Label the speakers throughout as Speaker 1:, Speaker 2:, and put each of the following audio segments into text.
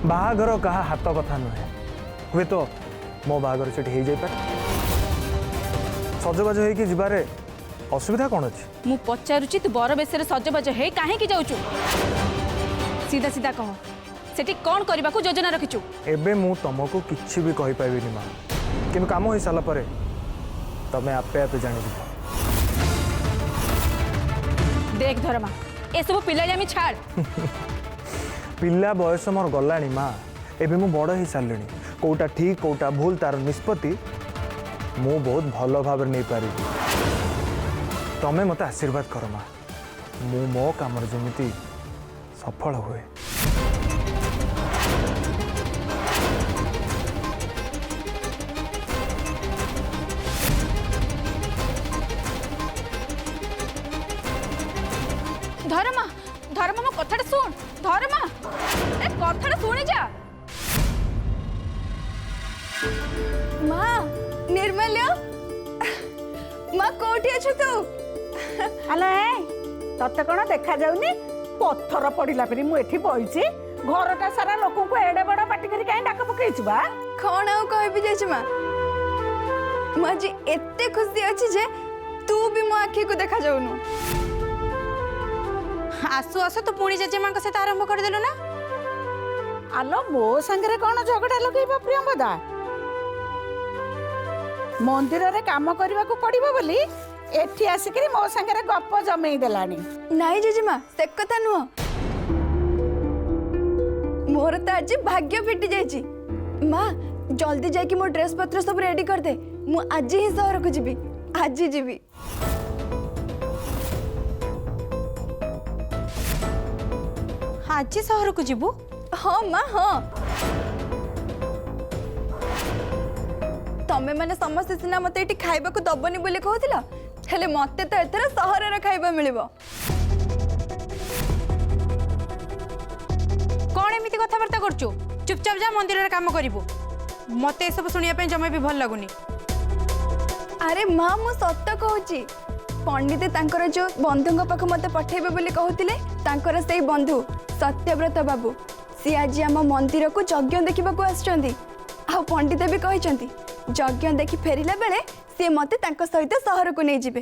Speaker 1: बाहागर कहा हाथ कथा नुहे हुए तो मो बाहागर से हो जाए सजबाज होगी जीवारे असुविधा कौन अच्छी
Speaker 2: मु पचारुची तू बर बेस सजबाज है कहीं जाऊचु सीधा सीधा कह सेठी कौन करने को योजना रखिचु
Speaker 1: एबे मु तुमको किसी भी कहि पाइबिनी मां किंतु काम हो सारा परे तमे आपे आपे जानि
Speaker 2: देख धर्मा ए सब पिलामी छाड़
Speaker 1: पिला बयस मोर गलानी मां एबे मु बड़ ही सारलिनी कोटा ठीक कोटा भूल तार निष्पत्ति मु बहुत भल भाव नहीं पारि तमे मते आशीर्वाद कर मां मु मो काम जमिति सफल हुए
Speaker 2: धर्मा धर्मा मो कथाटा सुन धर्मा ए कथाटा सुनी जा
Speaker 3: माँ निर्मल्य माँ कोठी अछु तू
Speaker 4: हेलो तते कौन देखा जाऊनी पत्थर पड़िला परी मु एठी बइची घरटा सारा लोक को एडे बड़ पाटी करी काहे डाक पकेइछु बा
Speaker 3: कौन आउ कहबी जाइछ माँ माँ जी एते खुशी अछि जे तू भी मो आखी को देखा जाउनु
Speaker 2: आसु आसु तू पुणी जेजेमा सहित आरंभ कर देलु ना
Speaker 4: आलो मो संगे कौन झगड़ा लगेबा प्रियंवदा मंदिर रे काम करबा को पड़िबो बोली एठी आसिकरी मो संगे गप जमेई देलानी
Speaker 3: नाई जेजेमा से कथा नुह मोर तो आज भाग्य फिटी जाइछि माँ जल्दी जाके मो ड्रेस पत्र सब रेडी कर दे मु आज ही शहर को जीबी आज ही जीबी
Speaker 2: आज सहर को जीवु
Speaker 3: हाँ माँ हाँ तमे माने समस्त सिना मते एटी खाइबा को दबनी बोली कहतिला हेले मते तो एथरा सहर रे खाइबा मिलिबो
Speaker 2: कौन एमती कथबार्ता करचु चुपचाप जा मंदिर रे काम करिवु मते सब सुनिया पे जमा भी भल लागुनी
Speaker 3: अरे माँ मु सत्य कहूची पंडित तांकर जो बंधुଙ୍କ पाख मते पठेबे बोली कहतिले तांकर सेई बंधु सत्यव्रत बाबू सी आज आम मंदिर को यज्ञ देखा आसुँच आ पंडित भी कहते यज्ञ देखी फेरिला बेले सी मते तांको सहित सहर को नहीं जिबे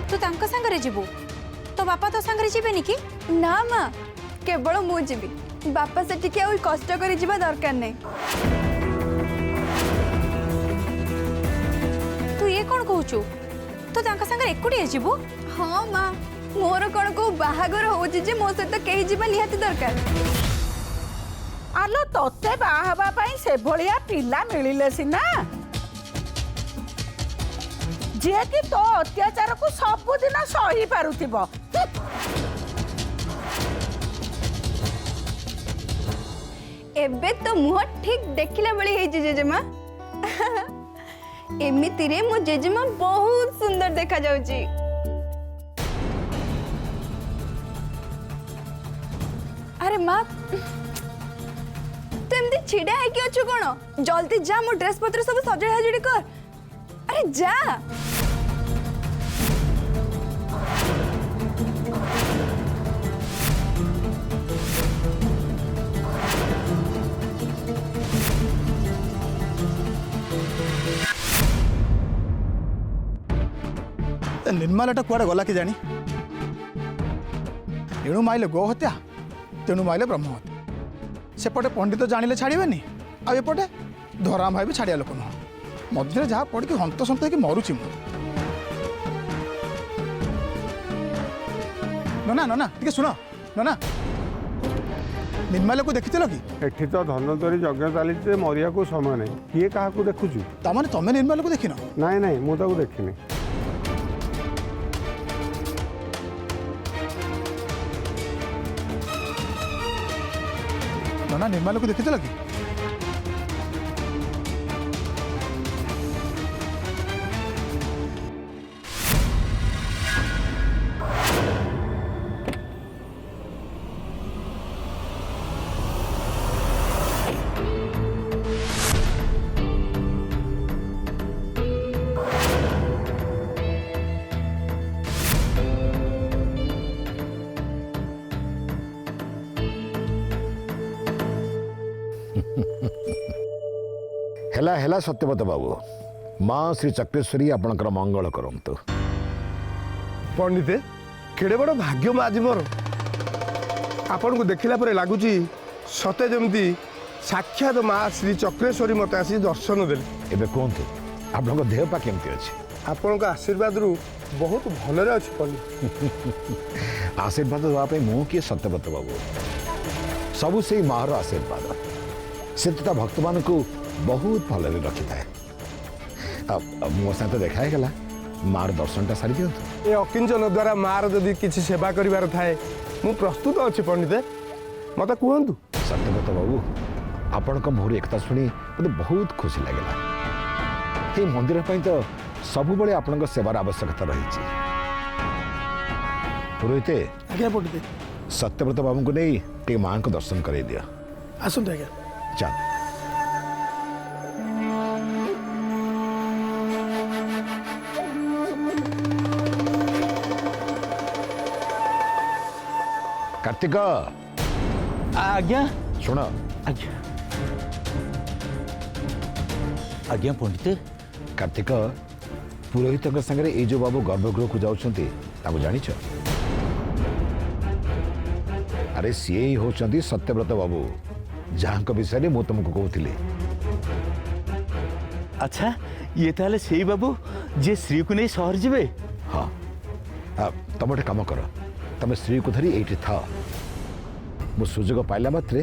Speaker 2: तू तांको संगरे जीवु तो बापा तो संगरे जीवेनी कि
Speaker 3: ना माँ केवल मु जीवी बापा से टिके आ कष्ट करी जीवा दरकार नहीं
Speaker 2: तू ये कौन कहूचु तो तांका संगे एकुटिया जीवु
Speaker 3: हाँ माँ मोर कौन को बाहागर होची जे मो सहित कहीं जीवा निहाती दरकार
Speaker 4: आलो तते बाहाबा पई से भलिया पिला मिलिले सिना जे कि तो अत्याचार को सब दिन सही पारुथिबो
Speaker 3: एबे तो मुह ठीक देखिला बड़ी है जेजेमा एमिति रे मो जेजेमा बहुत सुंदर देखा जाउची अरे माँ तू एमती छिड़ा है कि अच्छु कौन जल्दी जा मो ड्रेस पत्र सब सजड़ा हजड़ी कर अरे जा
Speaker 5: निर्मलाटा कुआडे गला कि जानी एणु माइले गो हत्या तेणु माइले ब्रह्म हत्या सेपटे पंडित जानिले छाड़बेनी आएपटे धराम भाई भी छाड़िया लोक नुह मझे जहाँ पड़ी हंत संत कि मरुची मु नना नना टे शुण नना निर्मला को देखी कि
Speaker 6: एठी तो धनोदरी यज्ञ चली मरिया को समय नहीं किए क्या देखुचु
Speaker 5: ताने तमें निर्मला को देखिन
Speaker 6: नाई नाई मुझे देखनी
Speaker 5: नना निर्मला को देखी कि
Speaker 7: ହେଲା ସତ୍ୟବ୍ରତ ବାବୁ ମା ଶ୍ରୀ ଚକ୍ରେଶ୍ୱରୀ ଆପଣଙ୍କର ମଙ୍ଗଳ କରନ୍ତୁ।
Speaker 6: ପଣ୍ଡିତେ କେଡ଼େ ବଡ଼ ଭାଗ୍ୟ ମା ଆଜି ମୋର। ଆପଣଙ୍କୁ ଦେଖିଲା ପରେ ଲାଗୁଛି ସତେ ଯେମିତି ସାକ୍ଷାତ ମା ଶ୍ରୀ ଚକ୍ରେଶ୍ୱରୀ ମୋତେ ଆସି ଦର୍ଶନ ଦେଲେ।
Speaker 7: ଏବେ କୁହନ୍ତୁ ଆପଣଙ୍କ ଦେହ ପା କେମିତି ଅଛି?
Speaker 6: ଆପଣଙ୍କ ଆଶୀର୍ବାଦରୁ ବହୁତ ଭଲରେ ଅଛି ପଣ୍ଡିତ।
Speaker 7: ଆଶୀର୍ବାଦ ଦେବା ପାଇଁ ମୁଁ କିଏ ସତ୍ୟବ୍ରତ ବାବୁ? ସବୁ ସେଇ ମାର ଆଶୀର୍ବାଦ। ସେ ତ ତା ଭକ୍ତମାନଙ୍କୁ ବହୁତ ଭଲରେ ରଖିଥାଏ। ମୋ ସାথে ଦେଖା ହେଇଗଲା, ମାର ଦର୍ଶନଟା ସାରି ଦିଅନ୍ତୁ।
Speaker 6: ଏ ଅକିଞ୍ଚନ ଦ୍ୱାରା ମାର ଯଦି କିଛି ସେବା କରିବାର ଥାଏ ମୁଁ ପ୍ରସ୍ତୁତ ଅଛି ପଣ୍ଡିତେ, ମୋତେ କୁହନ୍ତୁ।
Speaker 7: ସତ୍ୟବ୍ରତ ବାବୁ ଆପଣଙ୍କ ମୁହଁରୁ ଏକଥା ଶୁଣି ମୋତେ ବହୁତ ଖୁସି ଲାଗିଲା। এই ମନ୍ଦିର ପାଇଁ ତ ସବୁବେଳେ ଆପଣଙ୍କ ସେବାର ଆବଶ୍ୟକତା ରହିଛି। ପୁରୋହିତ
Speaker 5: ଆଜ୍ଞା ପଣ୍ଡିତ
Speaker 7: ସତ୍ୟବ୍ରତ ବାବୁଙ୍କୁ ନେଇ ଟିକେ ମାଙ୍କ ଦର୍ଶନ କରାଇ ଦିଅ।
Speaker 5: ଆସନ୍ତୁ ଆଜ୍ଞା।
Speaker 7: ଚାଲ। କାର୍ତ୍ତିକ
Speaker 8: ଆଜ୍ଞା
Speaker 7: ଶୁଣ,
Speaker 8: ଆଜ୍ଞା ଆଜ୍ଞା ପଣ୍ଡିତ
Speaker 7: କାର୍ତ୍ତିକ ପୁରୋହିତଙ୍କ ସାଙ୍ଗରେ ଏଇ ଯୋଉ ବାବୁ ଗର୍ଭଗୃହକୁ ଯାଉଛନ୍ତି ତାଙ୍କୁ ଜାଣିଛ? ଆରେ ସିଏ ହିଁ ହଉଛନ୍ତି ସତ୍ୟବ୍ରତ ବାବୁ, ଯାହାଙ୍କ ବିଷୟରେ ମୁଁ ତମକୁ କହୁଥିଲି।
Speaker 8: ଆଚ୍ଛା ଇଏ ତାହେଲେ ସେଇ ବାବୁ ଯିଏ ସ୍ତ୍ରୀକୁ ନେଇ ସହର ଯିବେ?
Speaker 7: ହଁ, ତମେ ଗୋଟେ କାମ କର, ତମେ ସ୍ତ୍ରୀକୁ ଧରି ଏଇଠି ଥାଅ। ମୁଁ ସୁଯୋଗ ପାଇଲା ମାତ୍ରେ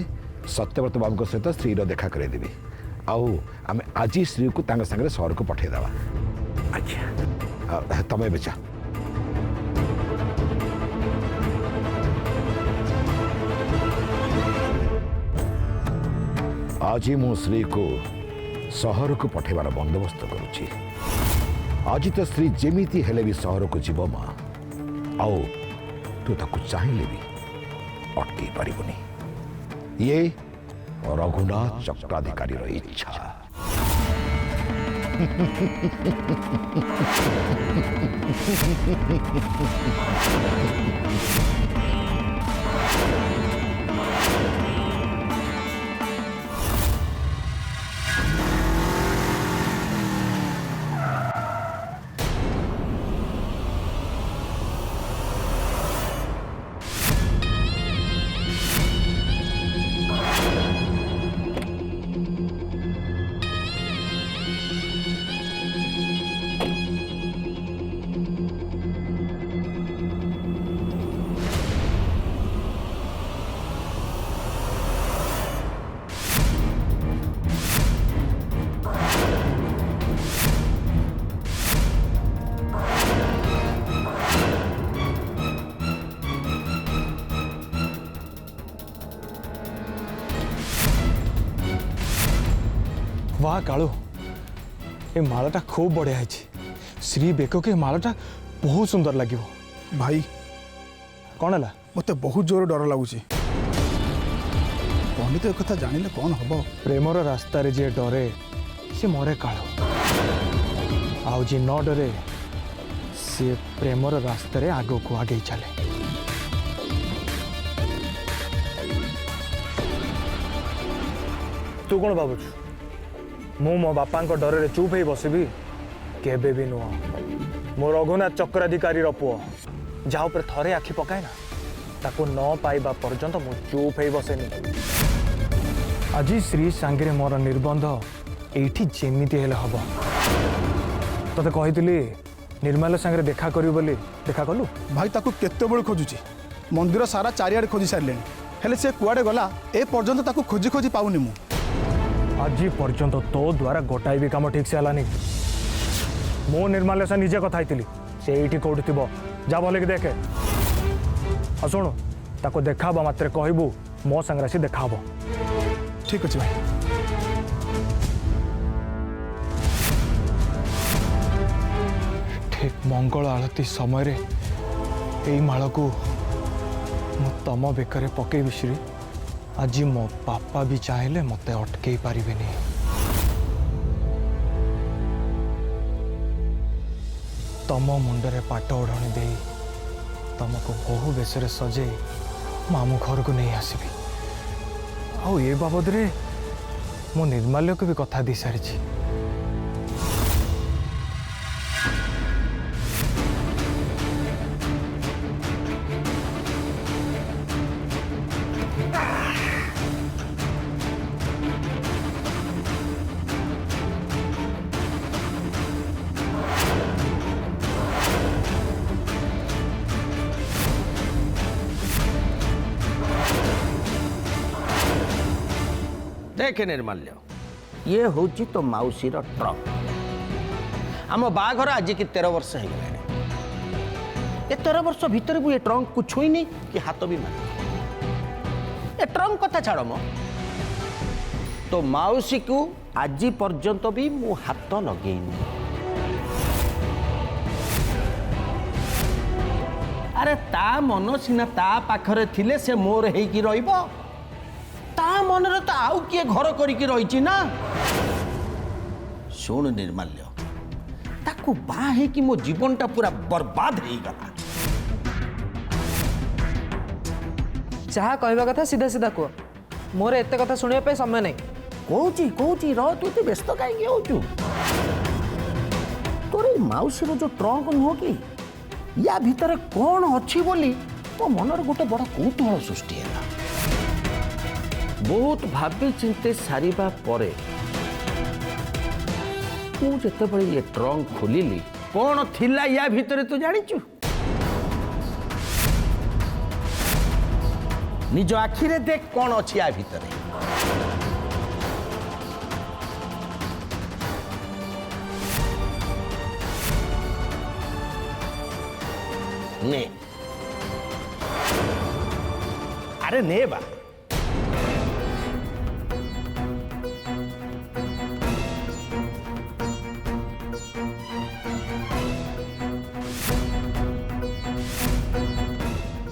Speaker 7: ସତ୍ୟବ୍ରତ ବାବୁଙ୍କ ସହିତ ସ୍ତ୍ରୀର ଦେଖା କରାଇଦେବି। ଆଉ ଆମେ ଆଜି ସ୍ତ୍ରୀକୁ ତାଙ୍କ ସାଙ୍ଗରେ ସହରକୁ ପଠାଇଦେବା।
Speaker 8: ଆଜ୍ଞା
Speaker 7: ତମେ ଏବେ ଯା। ଆଜି ମୁଁ ସ୍ତ୍ରୀକୁ ସହରକୁ ପଠାଇବାର ବନ୍ଦୋବସ୍ତ କରୁଛି। ଆଜି ତ ସ୍ତ୍ରୀ ଯେମିତି ହେଲେ ବି ସହରକୁ ଯିବ ମା, ଆଉ ତୁ ତାକୁ ଚାହିଁଲେ ବି ଅଟକେଇ ପାରିବୁନି। ଇଏ ରଘୁନାଥ ଚକ୍ରାଧିକାରୀର ଇଚ୍ଛା।
Speaker 1: वाह कालू, ये मालाटा खूब बढ़िया है। श्री बेक के मालाटा बहुत सुंदर लगे।
Speaker 5: भाई
Speaker 1: कौन है?
Speaker 5: मत बहुत जोर डर लगुच। पंडित एक कथा जानिले कौन हम?
Speaker 1: प्रेमर रास्तार जी डरे सी मरे कालू, आउ जी न डरे सी प्रेमर रास्तार आग को आगे चले। तू कौन भावुच मु मो बापा डर चुप ही बसबि? केबे भी नुह। मो रघुनाथ चक्राधिकारी पुओ जहाँ पर थरे आखि पकाए ना ताको न पाइबा पर्यंत मु चुप ही बसेनी। आज श्री सांगे मोर निर्बंध एठी जेमिति हेले हब। तते कहितली निर्मल सांगे देखा करी बोली, देखा कलु?
Speaker 5: भाई ताको केते बेल खोजुची, मंदिर सारा चारिआडे खोजी सारे हेले से कुआडे गला ए पर्यंत ताको खोजी खोजी पाउनी मु।
Speaker 1: आज पर्यंत तो द्वारा गोटाए भी काम ठीक से हलानी। मो निर्मल से निजे कथा से ये कौटी थी जा भले कि देखे। हाँ शुणु ताको देखा मात्र कहबू मो संग आसी देखा।
Speaker 5: ठीक अच्छे भाई।
Speaker 1: ठीक मंगल आलती समय रे यही माल को तम बेकर पकईबी श्री। आज मो बापा भी चाहेले मत अटकई पारे। तम मुंडरे पाट ओढ़णी दे तुमको बहु बेस सजे मामू घर को नहीं आसबि। आ बाबद रे मो निर्माल्य को भी कथा दी सारी।
Speaker 9: देखे निर्माल्य ये हूँ तो मौसीर ट्रंक आम बाघर आज की 13 वर्ष हो गए ये 13 वर्ष भितर ये ट्रंक को छुईनी कि हाथ भी मार ए ट्रंक कथा छाड़ मो तो मौसी को आज पर्यंत भी मु हाथ लगेनी अरे ता मन सीना ता पाखरे थिले से मोर हेकी रहिबो ता मन रे तो आउ किए घर करिकी रहिची ना सुन निर्माल्य ताकू बा है कि मो जीवनटा पूरा बर्बाद हो गला
Speaker 10: जहाँ कहवा कथा सीधा सीधा कह मोर एते कथा सुनिया समय नहीं
Speaker 9: कहूची रह तू तो व्यस्त कहीं होचु तोर मौसी जो ट्रंक नुह कि या भितर कौन अच्छी बोली मो मनर गोटे बड़ कौतूहल सृष्टि है बहुत भावी चिंते सारिबा परे मु जेतेबेले ये ट्रंक खोलिली कौन थिला या भितर तू जानिचु निज आखिरे देख कौन अच्छी या भितर ने अरे ने बा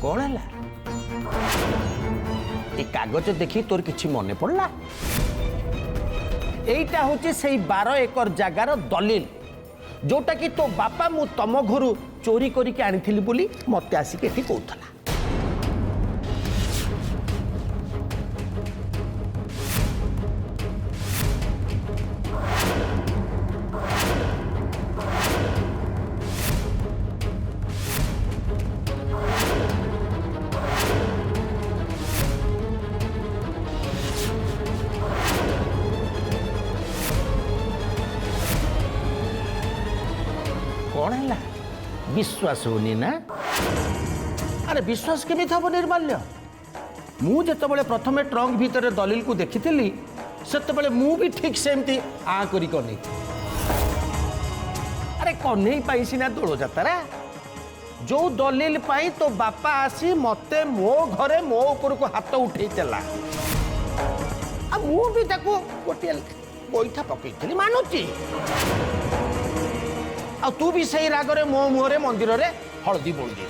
Speaker 9: कौन है ए कागज देखी तोर किछि मने पड़ला एटा होचे से 12 एकर जगार दलील जोटा कि तो बापा मु तम घरु चोरी करिके आनिथिली बोली मते आसिके एठी कहउथला कौन है विश्वास होनी ना अरे विश्वास केमी हम निर्माल्य मु जेतेबेले प्रथमे ट्रंक भितर दलील को देखी सेतेबेले मु भी ठीक सेमती आ करी कने अरे कन्हई पाई सिना दोल जातारा जो दलील पाई तो बापा आसी मते मो घरे मो ऊपर को हाथ उठे चला आ मु भी ताको गोटे गोईठा पकईथली मानुची आ तू भी सही रागरे मो मुहरे मंदिर रे हळदी बोल दे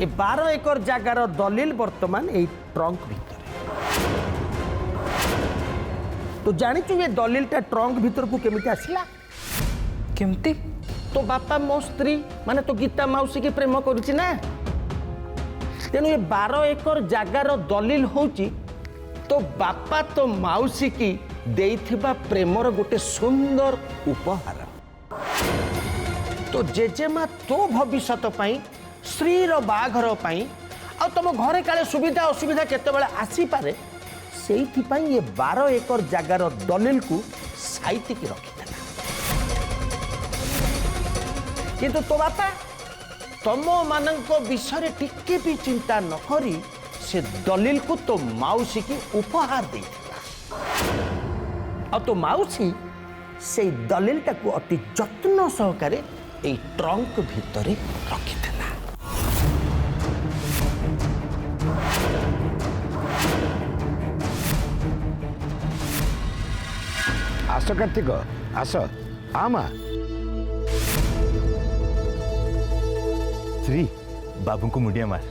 Speaker 9: ए 12 एकर जगार दलील वर्तमान ए ट्रंक भीतर तो जानिचु ये दलीलटा ट्रंक भीतर को केमिति आसिला
Speaker 10: केमती
Speaker 9: तो बापा मो स्त्री माने तो गीता मौसी के प्रेम करूची ना तेनु ये 12 एकर जगार दलील होची तो बापा तो मौसी की देइथिबा प्रेमर गोटे सुंदर उपहार तो जेजेमा तो भविष्यत पाई श्रीर बाघर पाई आ तुम घरे काले सुविधा असुविधा केतेबेले आसी पारे सेइथि पाई ये 12 एकर जगार दलील को साइति की रखिथला किंतु तो बापा तम मानक विषय टिके भी चिंता न करी से दलील को तो मौसी की उपहार देइथिला आ तो मौसी से दलीलटा को अति जत्न सहकारे ए ट्रंक भितरे रखिथिला
Speaker 7: आस कार्तिक आस आमा
Speaker 8: श्री बाबू को मुंडिया मार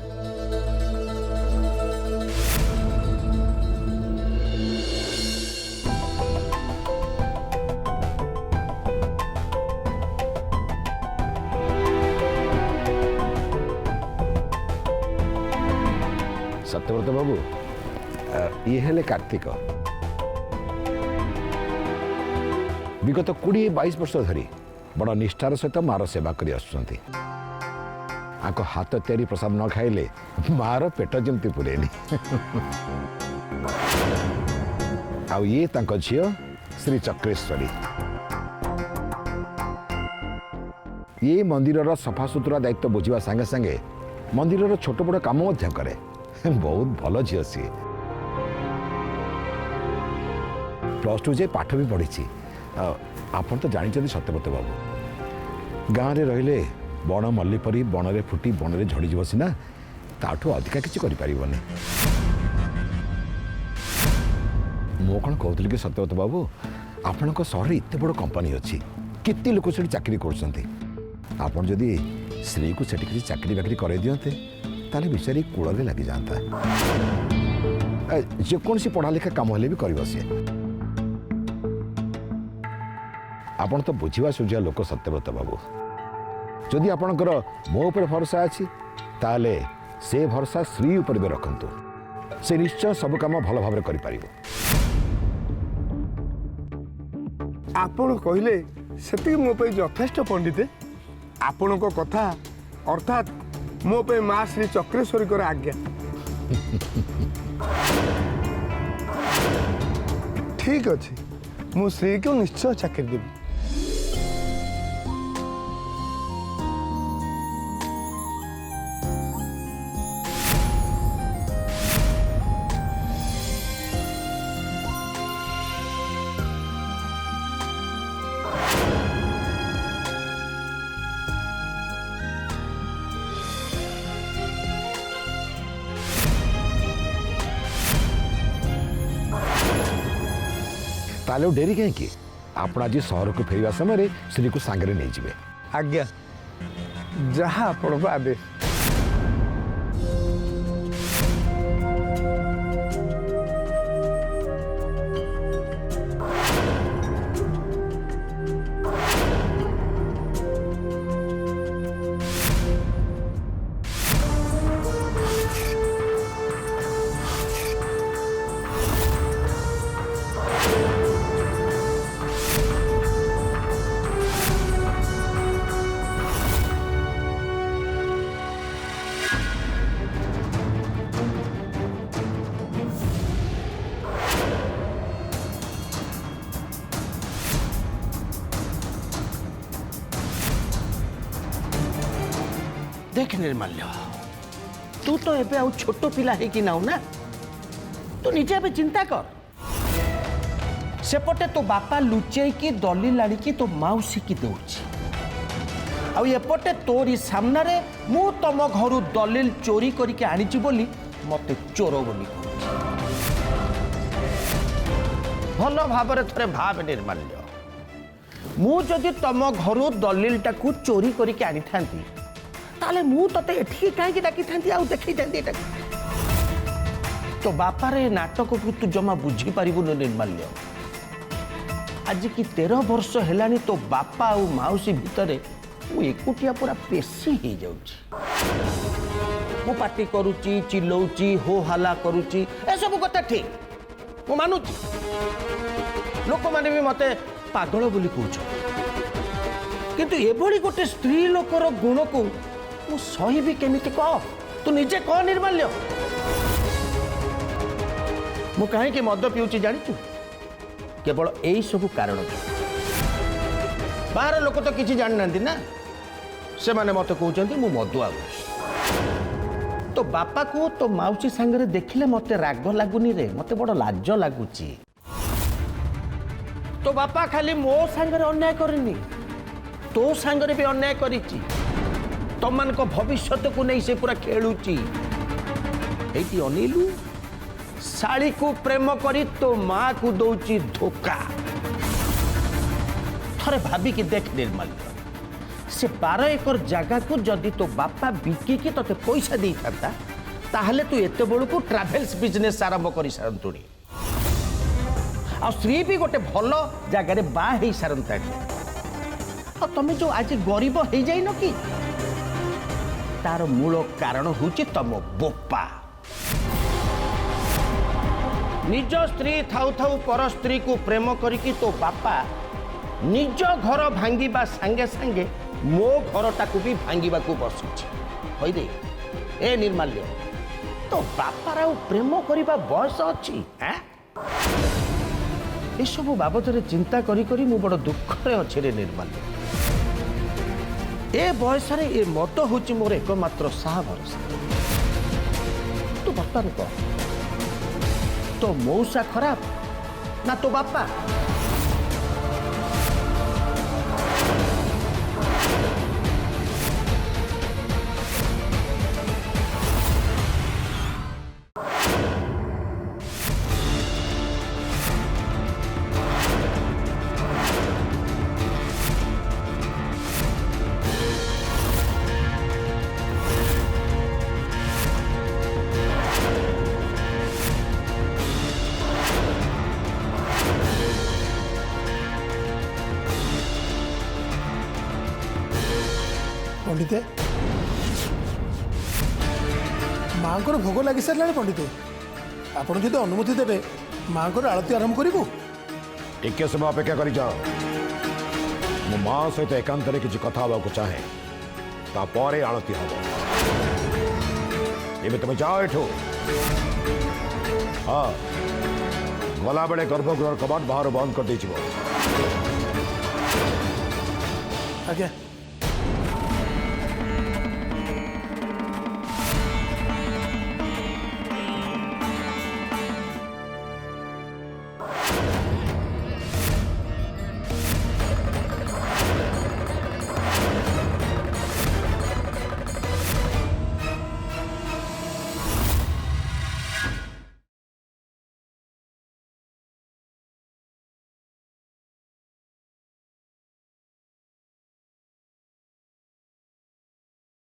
Speaker 7: सत्यव्रत बाबू ये हेले कार्तिक विगत 20-22 वर्ष धरी बड़ निष्ठार सहित मार सेवा कर हाथ तैयारी प्रसाद न खाइले मार पेट जमती पुरेनी आउ ये तांको झियो श्री चक्रेश्वरी ये मंदिर सफासुतरा दायित्व बुझा सांगे सांगे मंदिर छोट बड़ कम करे बहुत भल झील सी +2 जाए पाठ भी पढ़ी आपन तो जानते सत्यव्रत बाबू गाँव में रहिले बण मल्ली परी बण में फुटी बण में झड़ीज सीना ताठू अधिका किसी कर मो कौन कहूली कि सत्यव्रत बाबू आपण सहर एत बड़ कंपनी अच्छी केते लोक से चाकरी कर जदि स्त्री को सेठी किसी चाकरी बाकरी कर दियंते ताले बेचारी कूल लगी जाता जेकोसी पढ़ा लिखा काम हेले भी कर सी आपण तो बुझा सुझा लोक सत्यव्रत बाबू जदि आपणकर मो उपर भरोसा अच्छी ताले से भरोसा स्त्री उपर भी रखंतु से निश्चय सब काम भल भाव कर
Speaker 6: आपण कहले से मो पे यथेष्ट पंडित आपण कथा अर्थात मो पे माँ श्री चक्रेश्वरी कर आज्ञा ठीक अच्छे मु श्री को निश्चय चाकरी देवी
Speaker 7: ताले डेरी कहीं आपण आज सहर को फेरवा समय श्री को सांगरे नहीं जिवे
Speaker 6: आज्ञा जहाँ आपण आदेश
Speaker 9: देख निर्माल्य तू तो एबे आउ छोट पिला है कि नाउ ना तू निजे एबे चिंता कर सेपटे तो बापा लुचई की दलील आनिकी तो माउसी की दौची आउ एपटे तोरी सामना रे मु तम घर दलील चोरी करके आनीची बोली मते चोर बोली भल भाव थे भाव निर्माल्य मु जदि तम घर दलील टाकू चोरी करके आनी थांती ताले मु तते एठी काहे डाकी थांती आउ देखै थांती एटा तो बापार ए नाटक को तू जमा बुझी पारिबु निर्माल्य आज की 13 वर्ष हेलानी तो बापा आउ माउसी भितरे मु एकुटिया पूरा पेशी हे जाउची मु पार्टी करूची चिल्लौची हो हल्ला करूची ए सब कथा ठीक मु मानुची लोक माने भी मते पागल बोली कहउछ किंतु एभली गोटे स्त्री लोकर गुण को मु सही भी केमिति कह तू निजे कह निर्माल्य मु कहीं मद पिऊची जानिचु केवल यही सब कारण बाहर लोक तो किसी जानी ना ना से माने मत कहते मु मदुआ तो बापा को तो माउसी सांगरे देखिले मते राग लागुनी रे मते बड़ लाज लागुची तो बापा खाली मो सांगरे अन्याय करनी तो सांगरे भी अन्याय करिची तमान को भविष्य को नहीं से पूरा खेलुची एटी अनिलु साड़ी को प्रेम करी तो माँ को दौची धोखा थरे भाभी की देख निर्माल्य से 12 एकर जगह को जदि तो बापा बिकी की तोते पैसा दे था ताहले तू एते बड़ को ट्रैवल्स बिजनेस आरंभ कर सारंतुणी आ स्त्री भी गोटे भल जगार बा हो सारंता तुम जो आज गरीब हो जाइन कि तार मूल कारण हूँ तम बोपा निज स्त्री थाउ थाउ पर स्त्री को प्रेम करिकी तो बापा निज घर भांगिबा संगे संगे मो घरटा को भी भांगिबा को बसुची दे ए निर्माल्य तो बापार आउ प्रेम करिबा बयस अछि हैं ए सब बाबद रे चिंता करी करी मु बड़ दुख रे अछि रे निर्माल्य ए बयस ए मद हूँ मोर एकमात्र साहा भरोसा। तू बर्तमान कह तो मौसा खराब ना तो बापा?
Speaker 5: पंडिते माँ भोग लगी सारे पंडिते आपड़ जो अनुमति देवे माँ आरती आरंभ करूँ।
Speaker 7: टिके समय अपेक्षा कर जाओ। मो माँ सहित एकांत किसी कथा हाँ चाहे तापर आरती हम। एवं तुम जाओ एठू। हाँ गला बेले गर्भगृह कबाट बाहर बंद कर दे।
Speaker 5: आज्ञा